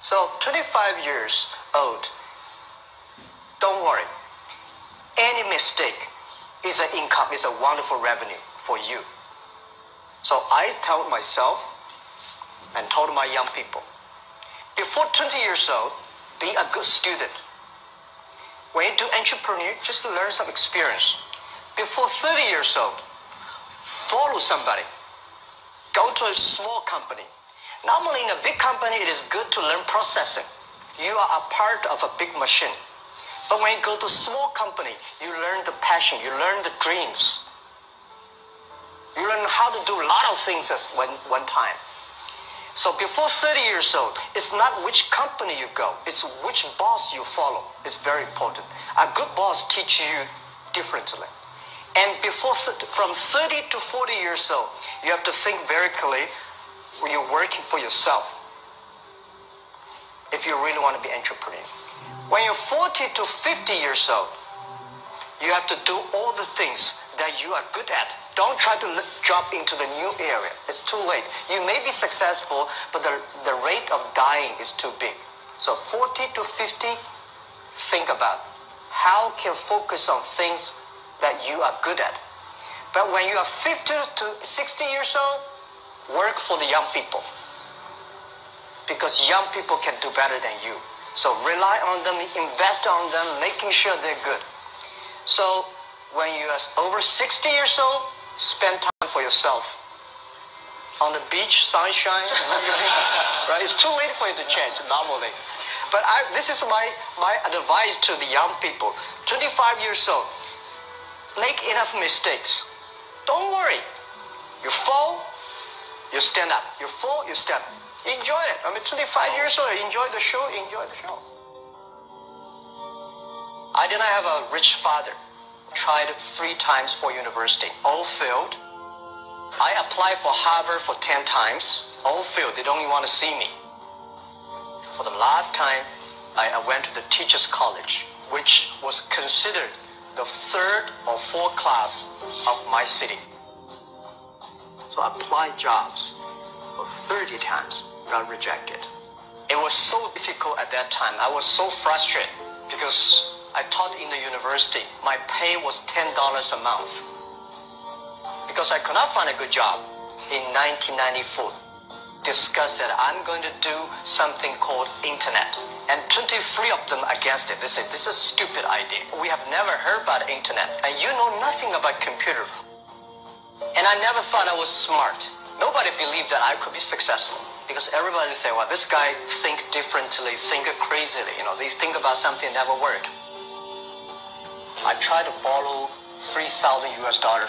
So 25 years old, don't worry. Any mistake is an income, is a wonderful revenue for you. So I tell myself and told my young people, before 20 years old, be a good student. When you do entrepreneur, just learn some experience. Before 30 years old, follow somebody. Go to a small company. Normally in a big company, it is good to learn processing. You are a part of a big machine. But when you go to a small company, you learn the passion, you learn the dreams. You learn how to do a lot of things at one time. So before 30 years old, it's not which company you go, it's which boss you follow. It's very important. A good boss teaches you differently. And from 30 to 40 years old, you have to think very clearly when you're working for yourself. If you really want to be an entrepreneur. When you're 40 to 50 years old, you have to do all the things that you are good at. Don't try to jump into the new area. It's too late. You may be successful, but the rate of dying is too big. So 40 to 50, think about how can focus on things that you are good at. But when you are 50 to 60 years old, work for the young people. Because young people can do better than you. So rely on them, invest on them, making sure they're good. So when you are over 60 years old, spend time for yourself. On the beach, sunshine, right? It's too late for you to change normally. But this is my advice to the young people. 25 years old, make enough mistakes. Don't worry. You fall, you stand up. You fall, you stand up. Enjoy it. 25 years old, enjoy the show, enjoy the show. I did not have a rich father. Tried 3 times for university, all failed. I applied for Harvard for 10 times, all failed. They don't even want to see me. For the last time, I went to the teachers' college, which was considered the 3rd or 4th class of my city. So I applied jobs for 30 times, got rejected. It was so difficult at that time. I was so frustrated because I taught in the university. My pay was $10 a month because I could not find a good job. In 1994, discussed that I'm going to do something called internet. And 23 of them against it. They said, this is a stupid idea. We have never heard about internet. And you know nothing about computer. And I never thought I was smart. Nobody believed that I could be successful. Because everybody say, well, this guy think differently, think crazily. They think about something never work. I tried to borrow $3,000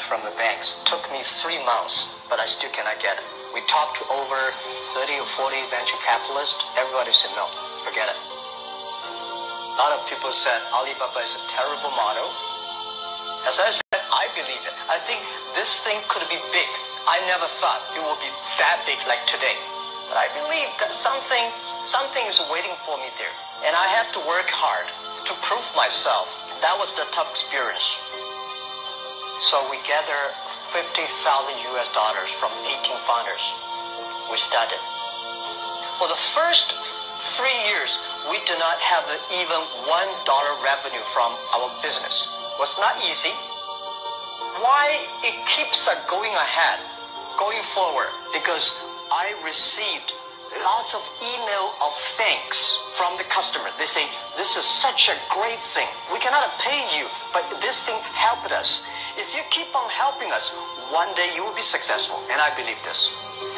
from the banks. Took me 3 months, but I still cannot get it. We talked to over 30 or 40 venture capitalists. Everybody said, no, forget it. A lot of people said Alibaba is a terrible model. As I said, I believe it. I think this thing could be big. I never thought it would be that big like today. But I believe that something is waiting for me there. And I have to work hard to prove myself. That was the tough experience. So we gathered $50,000 from 18 founders. We started. For the first 3 years, we did not have even $1 revenue from our business. It was not easy. Why it keeps going ahead, going forward? Because I received lots of email of thanks from the customer. They say, this is such a great thing. We cannot pay you, but this thing helped us. If you keep on helping us, one day you will be successful. And I believe this.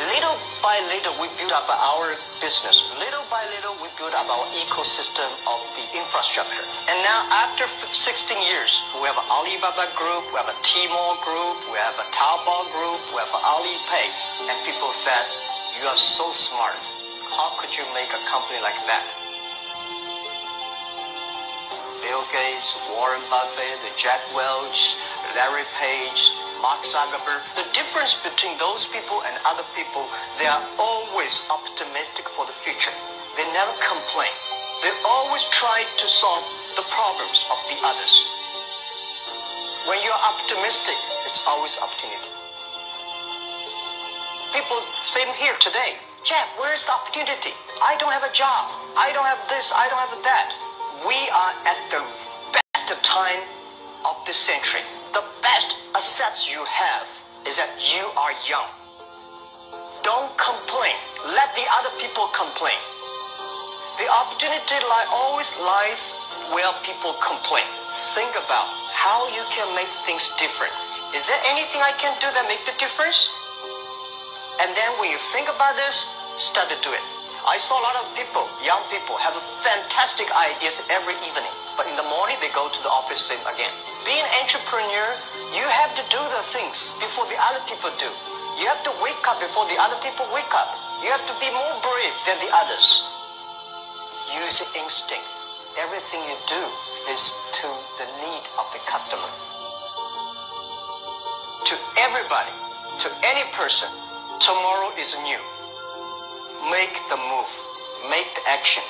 Little by little, we build up our business. Little by little, we build up our ecosystem of the infrastructure. And now, after 16 years, we have an Alibaba group, we have a Tmall group, we have a Taobao group, we have an Alipay. And people said, you are so smart. How could you make a company like that? Bill Gates, Warren Buffett, Jack Welch, Larry Page, Mark Zuckerberg. The difference between those people and other people, they are always optimistic for the future. They never complain. They always try to solve the problems of the others. When you're optimistic, it's always opportunity. People, same here today. Jack, where's the opportunity? I don't have a job. I don't have this. I don't have that. We are at the best time of this century. The best assets you have is that you are young. Don't complain. Let the other people complain. The opportunity always lies where people complain. Think about how you can make things different. Is there anything I can do that make the difference? And then when you think about this, start to do it. I saw a lot of people, young people, have fantastic ideas every evening. But in the morning, they go to the office same again. Being an entrepreneur, you have to do the things before the other people do. You have to wake up before the other people wake up. You have to be more brave than the others. Use your instinct. Everything you do is to the need of the customer. To everybody, to any person, tomorrow is new. Make the move. Make the action.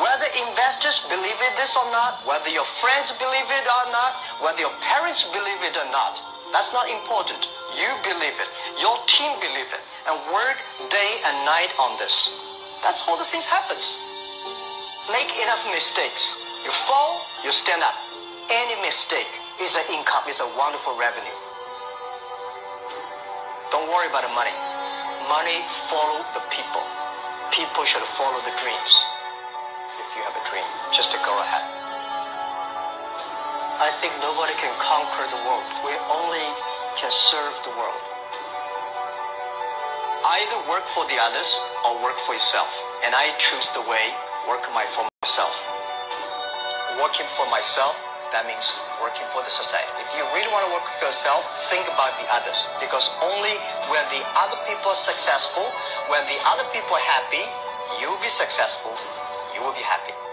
Whether investors believe in this or not, whether your friends believe it or not, whether your parents believe it or not, that's not important. You believe it. Your team believe it. And work day and night on this. That's how the things happens. Make enough mistakes. You fall, you stand up. Any mistake is an income, is a wonderful revenue. Don't worry about the money. Money follow the people. People should follow the dreams. If you have a dream, just to go ahead. I think nobody can conquer the world. We only can serve the world. Either work for the others or work for yourself. And I choose the way work for myself. Working for myself, that means working for the society. If you really want to work for yourself, think about the others. Because only when the other people are successful, when the other people are happy, you'll be successful, you will be happy.